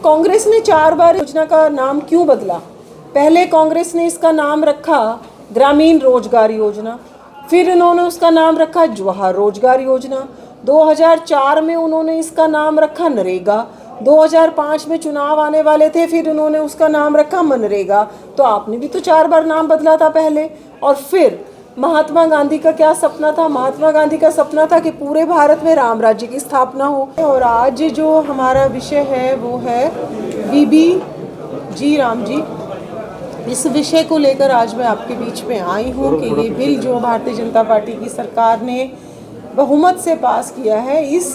कांग्रेस ने 4 बार योजना का नाम क्यों बदला? पहले कांग्रेस ने इसका नाम रखा ग्रामीण रोजगार योजना, फिर इन्होंने उसका नाम रखा जवाहर रोजगार योजना, 2004 में उन्होंने इसका नाम रखा नरेगा, 2005 में चुनाव आने वाले थे, फिर उन्होंने उसका नाम रखा मनरेगा। तो आपने भी तो 4 बार नाम बदला था पहले। और फिर महात्मा गांधी का क्या सपना था? महात्मा गांधी का सपना था कि पूरे भारत में राम राज्य की स्थापना हो। और आज जो हमारा विषय है वो है वीबी जी राम जी। इस विषय को लेकर आज मैं आपके बीच में आई हूँ कि ये बिल जो भारतीय जनता पार्टी की सरकार ने बहुमत से पास किया है, इस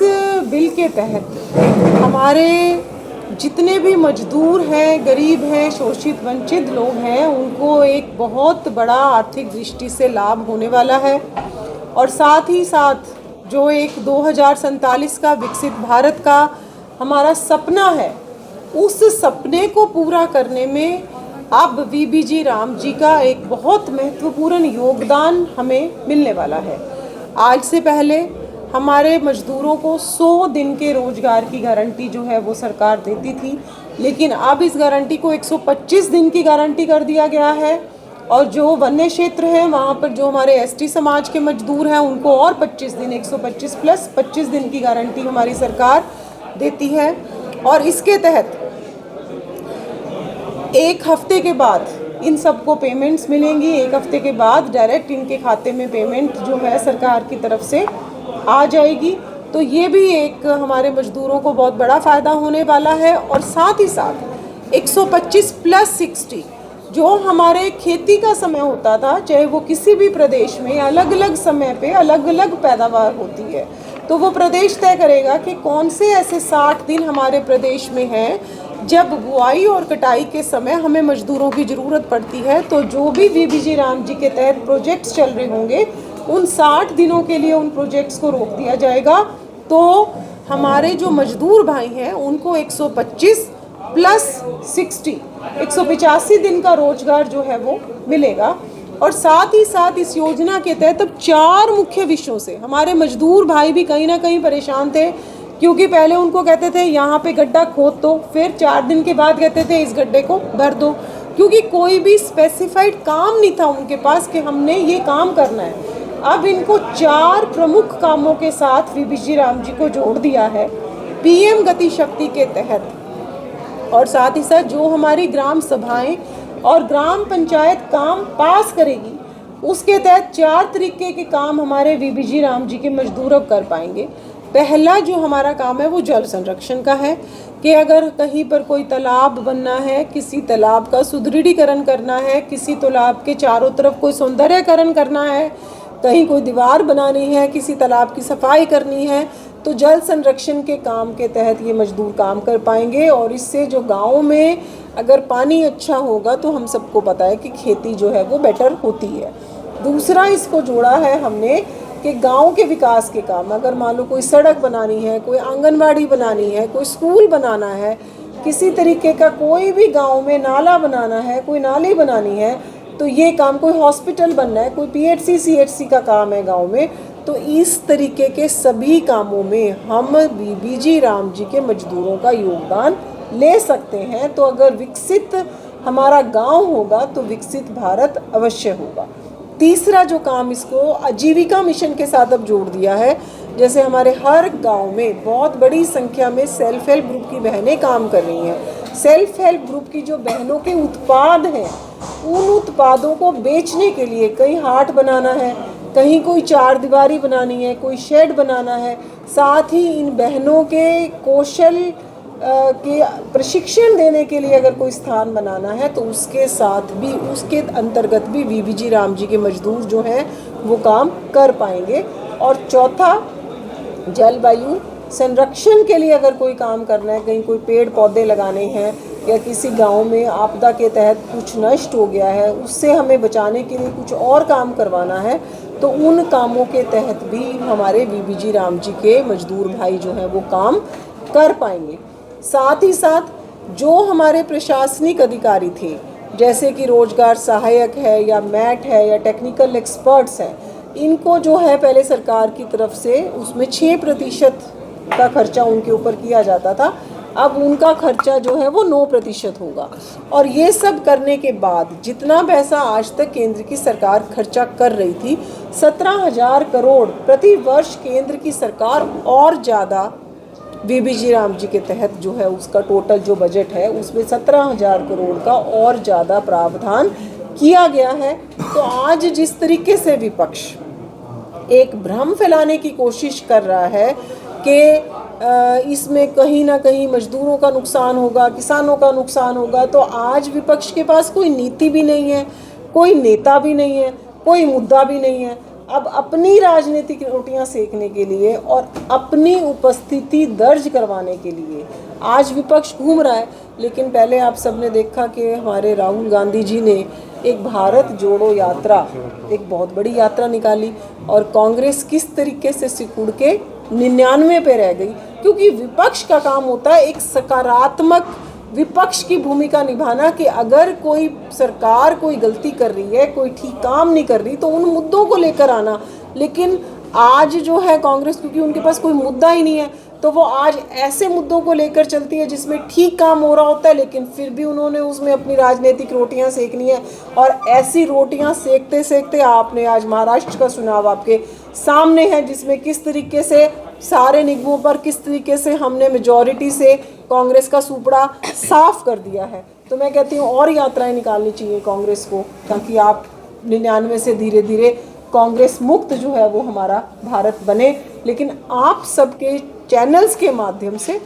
बिल के तहत हमारे जितने भी मजदूर हैं, गरीब हैं, शोषित वंचित लोग हैं, उनको एक बहुत बड़ा आर्थिक दृष्टि से लाभ होने वाला है। और साथ ही साथ जो एक 2047 का विकसित भारत का हमारा सपना है, उस सपने को पूरा करने में अब वीबी जी राम जी का एक बहुत महत्वपूर्ण योगदान हमें मिलने वाला है। आज से पहले हमारे मजदूरों को 100 दिन के रोजगार की गारंटी जो है वो सरकार देती थी, लेकिन अब इस गारंटी को 125 दिन की गारंटी कर दिया गया है। और जो वन्य क्षेत्र हैं वहाँ पर जो हमारे एसटी समाज के मजदूर हैं उनको और 25 दिन, 125 प्लस 25 दिन की गारंटी हमारी सरकार देती है। और इसके तहत 1 हफ्ते के बाद इन सबको पेमेंट्स मिलेंगी। 1 हफ्ते के बाद डायरेक्ट इनके खाते में पेमेंट जो है सरकार की तरफ से आ जाएगी। तो ये भी एक हमारे मजदूरों को बहुत बड़ा फ़ायदा होने वाला है। और साथ ही साथ 125 प्लस 60 जो हमारे खेती का समय होता था, चाहे वो किसी भी प्रदेश में अलग अलग समय पे अलग अलग पैदावार होती है, तो वो प्रदेश तय करेगा कि कौन से ऐसे 60 दिन हमारे प्रदेश में हैं जब बुआई और कटाई के समय हमें मजदूरों की ज़रूरत पड़ती है। तो जो भी वीबी जी राम जी के तहत प्रोजेक्ट्स चल रहे होंगे, उन 60 दिनों के लिए उन प्रोजेक्ट्स को रोक दिया जाएगा। तो हमारे जो मजदूर भाई हैं उनको 125 प्लस 60 185 दिन का रोजगार जो है वो मिलेगा। और साथ ही साथ इस योजना के तहत अब 4 मुख्य विषयों से हमारे मजदूर भाई भी कहीं ना कहीं परेशान थे, क्योंकि पहले उनको कहते थे यहाँ पे गड्ढा खोद दो, फिर 4 दिन के बाद कहते थे इस गड्ढे को भर दो, क्योंकि कोई भी स्पेसिफाइड काम नहीं था उनके पास कि हमने ये काम करना है। अब इनको 4 प्रमुख कामों के साथ वीबी जी राम जी को जोड़ दिया है पीएम गति शक्ति के तहत। और साथ ही साथ जो हमारी ग्राम सभाएं और ग्राम पंचायत काम पास करेगी, उसके तहत 4 तरीके के काम हमारे वीबी जी राम जी के मजदूर अब कर पाएंगे। पहला जो हमारा काम है वो जल संरक्षण का है कि अगर कहीं पर कोई तालाब बनना है, किसी तालाब का सुदृढ़ीकरण करना है, किसी तालाब के चारों तरफ कोई सौंदर्यकरण करना है, कहीं कोई दीवार बनानी है, किसी तालाब की सफाई करनी है, तो जल संरक्षण के काम के तहत ये मजदूर काम कर पाएंगे। और इससे जो गाँव में अगर पानी अच्छा होगा तो हम सबको पता है कि खेती जो है वो बेटर होती है। दूसरा इसको जोड़ा है हमने कि गांव के विकास के काम, अगर मान लो कोई सड़क बनानी है, कोई आंगनवाड़ी बनानी है, कोई स्कूल बनाना है, किसी तरीके का कोई भी गांव में नाला बनाना है, कोई नाली बनानी है, तो ये काम, कोई हॉस्पिटल बनना है, कोई पीएचसी सीएचसी का काम है गाँव में, तो इस तरीके के सभी कामों में हम वीबी जी राम जी के मजदूरों का योगदान ले सकते हैं। तो अगर विकसित हमारा गांव होगा तो विकसित भारत अवश्य होगा। तीसरा जो काम इसको आजीविका मिशन के साथ अब जोड़ दिया है। जैसे हमारे हर गांव में बहुत बड़ी संख्या में सेल्फ हेल्प ग्रुप की बहनें काम कर रही हैं। सेल्फ हेल्प ग्रुप की जो बहनों के उत्पाद हैं, उन उत्पादों को बेचने के लिए कहीं हाट बनाना है, कहीं कोई 4 दीवारी बनानी है, कोई शेड बनाना है, साथ ही इन बहनों के कौशल के प्रशिक्षण देने के लिए अगर कोई स्थान बनाना है, तो उसके साथ भी, उसके अंतर्गत भी वीबी जी राम जी के मजदूर जो हैं वो काम कर पाएंगे। और चौथा, जलवायु संरक्षण के लिए अगर कोई काम करना है, कहीं कोई पेड़ पौधे लगाने हैं, या किसी गांव में आपदा के तहत कुछ नष्ट हो गया है, उससे हमें बचाने के लिए कुछ और काम करवाना है, तो उन कामों के तहत भी हमारे वीबी जी राम जी के मजदूर भाई जो हैं वो काम कर पाएंगे। साथ ही साथ जो हमारे प्रशासनिक अधिकारी थे, जैसे कि रोजगार सहायक है या मैट है या टेक्निकल एक्सपर्ट्स हैं, इनको जो है पहले सरकार की तरफ से उसमें 6% का खर्चा उनके ऊपर किया जाता था। अब उनका खर्चा जो है वो 9% होगा। और ये सब करने के बाद जितना पैसा आज तक केंद्र की सरकार खर्चा कर रही थी, 17,000 करोड़ प्रति वर्ष केंद्र की सरकार और ज़्यादा बीबीजी राम जी के तहत जो है उसका टोटल जो बजट है उसमें 17,000 करोड़ का और ज़्यादा प्रावधान किया गया है। तो आज जिस तरीके से विपक्ष एक भ्रम फैलाने की कोशिश कर रहा है कि इसमें कहीं ना कहीं मजदूरों का नुकसान होगा, किसानों का नुकसान होगा, तो आज विपक्ष के पास कोई नीति भी नहीं है, कोई नेता भी नहीं है, कोई मुद्दा भी नहीं है। अब अपनी राजनीतिक रोटियां सेकने के लिए और अपनी उपस्थिति दर्ज करवाने के लिए आज विपक्ष घूम रहा है। लेकिन पहले आप सबने देखा कि हमारे राहुल गांधी जी ने एक भारत जोड़ो यात्रा, एक बहुत बड़ी यात्रा निकाली और कांग्रेस किस तरीके से सिकुड़ के 99 पे रह गई। क्योंकि विपक्ष का काम होता है एक सकारात्मक विपक्ष की भूमिका निभाना कि अगर कोई सरकार कोई गलती कर रही है, कोई ठीक काम नहीं कर रही, तो उन मुद्दों को लेकर आना। लेकिन आज जो है कांग्रेस, क्योंकि उनके पास कोई मुद्दा ही नहीं है, तो वो आज ऐसे मुद्दों को लेकर चलती है जिसमें ठीक काम हो रहा होता है, लेकिन फिर भी उन्होंने उसमें अपनी राजनीतिक रोटियां सेकनी है। और ऐसी रोटियां सेकते सेकते आपने आज महाराष्ट्र का चुनाव आपके सामने है, जिसमें किस तरीके से सारे निगमों पर किस तरीके से हमने मेजॉरिटी से कांग्रेस का सुपड़ा साफ कर दिया है। तो मैं कहती हूँ और यात्राएं निकालनी चाहिए कांग्रेस को, ताकि आप 99 से धीरे धीरे कांग्रेस मुक्त जो है वो हमारा भारत बने। लेकिन आप सबके चैनल्स के माध्यम से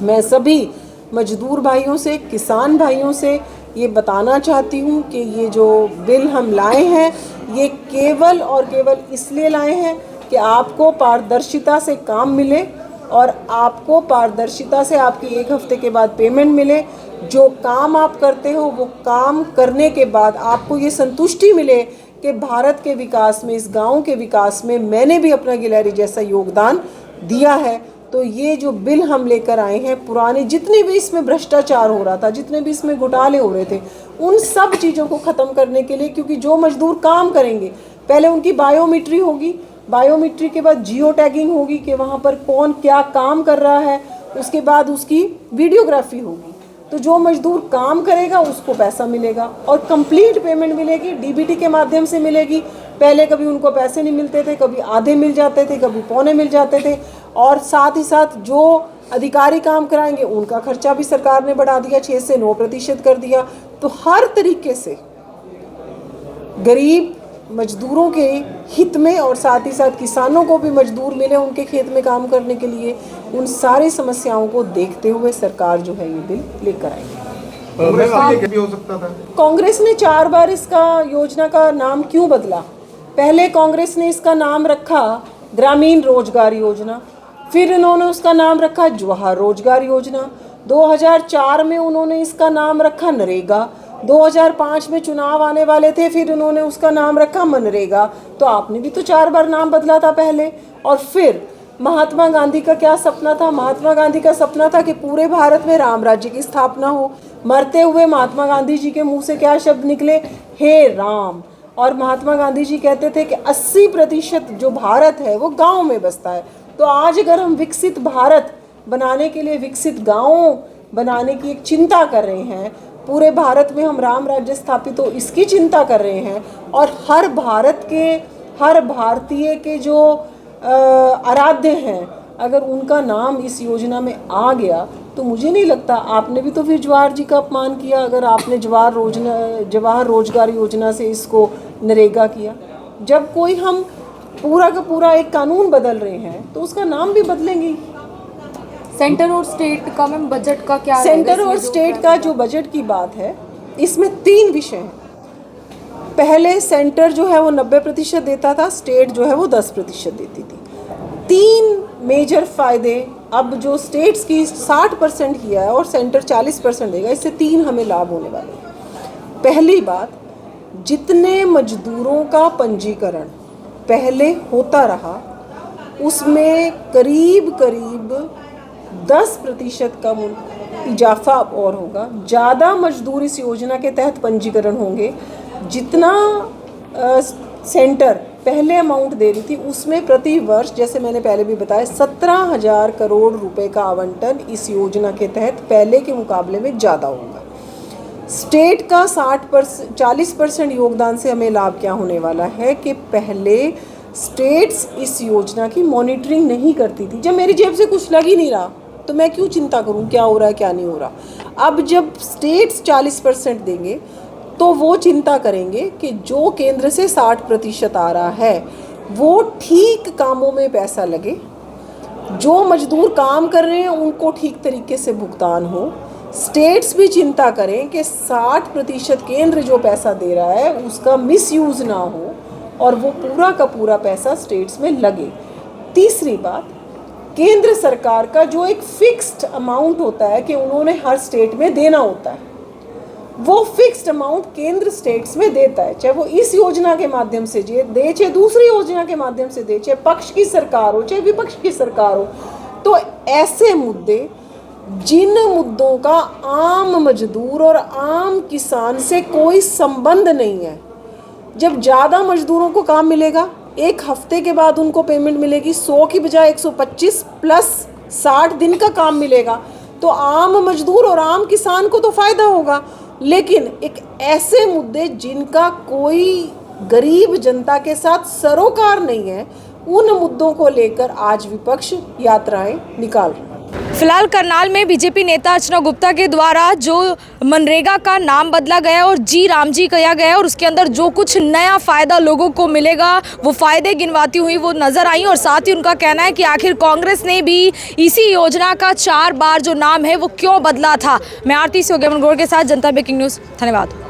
मैं सभी मजदूर भाइयों से, किसान भाइयों से ये बताना चाहती हूँ कि ये जो बिल हम लाए हैं ये केवल और केवल इसलिए लाए हैं कि आपको पारदर्शिता से काम मिले और आपको पारदर्शिता से आपकी 1 हफ्ते के बाद पेमेंट मिले। जो काम आप करते हो वो काम करने के बाद आपको ये संतुष्टि मिले कि भारत के विकास में, इस गांव के विकास में मैंने भी अपना गिलहरी जैसा योगदान दिया है। तो ये जो बिल हम लेकर आए हैं, पुराने जितने भी इसमें भ्रष्टाचार हो रहा था, जितने भी इसमें घोटाले हो रहे थे, उन सब चीज़ों को ख़त्म करने के लिए, क्योंकि जो मजदूर काम करेंगे पहले उनकी बायोमेट्री होगी, बायोमेट्री के बाद जियो टैगिंग होगी कि वहाँ पर कौन क्या काम कर रहा है, उसके बाद उसकी वीडियोग्राफी होगी। तो जो मजदूर काम करेगा उसको पैसा मिलेगा और कंप्लीट पेमेंट मिलेगी, डीबीटी के माध्यम से मिलेगी। पहले कभी उनको पैसे नहीं मिलते थे, कभी आधे मिल जाते थे, कभी पौने मिल जाते थे। और साथ ही साथ जो अधिकारी काम कराएंगे उनका खर्चा भी सरकार ने बढ़ा दिया, 6 से 9% कर दिया। तो हर तरीके से गरीब मजदूरों के हित में और साथ ही साथ किसानों को भी मजदूर मिले उनके खेत में काम करने के लिए, उन सारी समस्याओं को देखते हुए सरकार जो है ये बिल लेकर आएगी। भी हो सकता था। कांग्रेस ने 4 बार इसका योजना का नाम क्यों बदला? पहले कांग्रेस ने इसका नाम रखा ग्रामीण रोजगार योजना, फिर इन्होंने उसका नाम रखा जवाहर रोजगार योजना, 2004 में उन्होंने इसका नाम रखा नरेगा, 2005 में चुनाव आने वाले थे, फिर उन्होंने उसका नाम रखा मनरेगा। तो आपने भी तो 4 बार नाम बदला था पहले। और फिर महात्मा गांधी का क्या सपना था? महात्मा गांधी का सपना था कि पूरे भारत में राम राज्य की स्थापना हो। मरते हुए महात्मा गांधी जी के मुंह से क्या शब्द निकले? हे राम। और महात्मा गांधी जी कहते थे कि 80% जो भारत है वो गाँव में बसता है। तो आज अगर हम विकसित भारत बनाने के लिए विकसित गाँव बनाने की एक चिंता कर रहे हैं, पूरे भारत में हम राम राज्य स्थापित हो इसकी चिंता कर रहे हैं, और हर भारतीय के जो आराध्य हैं अगर उनका नाम इस योजना में आ गया, तो मुझे नहीं लगता आपने भी तो फिर जवाहर जी का अपमान किया अगर आपने जवाहर रोजगार योजना से इसको नरेगा किया। जब कोई हम पूरा का पूरा एक कानून बदल रहे हैं तो उसका नाम भी बदलेंगे। सेंटर और स्टेट का मैम बजट का क्या? सेंटर और स्टेट का जो बजट की बात है इसमें 3 विषय हैं। पहले सेंटर जो है वो 90% देता था, स्टेट जो है वो 10% देती थी। 3 मेजर फायदे अब जो स्टेट्स की 60% किया है और सेंटर 40% देगा, इससे 3 हमें लाभ होने वाले हैं। पहली बात, जितने मजदूरों का पंजीकरण पहले होता रहा उसमें करीब 10% का इजाफा और होगा। ज़्यादा मजदूर इस योजना के तहत पंजीकरण होंगे। जितना सेंटर पहले अमाउंट दे रही थी उसमें प्रति वर्ष, जैसे मैंने पहले भी बताया, 17,000 करोड़ रुपए का आवंटन इस योजना के तहत पहले के मुकाबले में ज़्यादा होगा। स्टेट का 40% योगदान से हमें लाभ क्या होने वाला है कि पहले स्टेट्स इस योजना की मॉनिटरिंग नहीं करती थी। जब मेरी जेब से कुछ लग ही नहीं रहा तो मैं क्यों चिंता करूं क्या हो रहा है क्या नहीं हो रहा। अब जब स्टेट्स 40% देंगे तो वो चिंता करेंगे कि जो केंद्र से 60% आ रहा है वो ठीक कामों में पैसा लगे, जो मजदूर काम कर रहे हैं उनको ठीक तरीके से भुगतान हो। स्टेट्स भी चिंता करें कि 60% केंद्र जो पैसा दे रहा है उसका मिसयूज़ ना हो और वो पूरा का पूरा पैसा स्टेट्स में लगे। तीसरी बात, केंद्र सरकार का जो एक फिक्स्ड अमाउंट होता है कि उन्होंने हर स्टेट में देना होता है, वो फिक्स्ड अमाउंट केंद्र स्टेट्स में देता है, चाहे वो इस योजना के माध्यम से दे, चाहे दूसरी योजना के माध्यम से दे, चाहे पक्ष की सरकार हो चाहे विपक्ष की सरकार हो। तो ऐसे मुद्दे जिन मुद्दों का आम मजदूर और आम किसान से कोई संबंध नहीं है, जब ज़्यादा मजदूरों को काम मिलेगा, एक हफ्ते के बाद उनको पेमेंट मिलेगी, 100 की बजाय 125 प्लस 60 दिन का काम मिलेगा, तो आम मजदूर और आम किसान को तो फ़ायदा होगा। लेकिन एक ऐसे मुद्दे जिनका कोई गरीब जनता के साथ सरोकार नहीं है, उन मुद्दों को लेकर आज विपक्ष यात्राएं निकाल रहा है। फिलहाल करनाल में बीजेपी नेता अर्चना गुप्ता के द्वारा जो मनरेगा का नाम बदला गया और जी राम जी किया गया और उसके अंदर जो कुछ नया फ़ायदा लोगों को मिलेगा वो फ़ायदे गिनवाती हुई वो नज़र आई। और साथ ही उनका कहना है कि आखिर कांग्रेस ने भी इसी योजना का 4 बार जो नाम है वो क्यों बदला था। मैं आरती से गौर के साथ जनता ब्रेकिंग न्यूज़, धन्यवाद।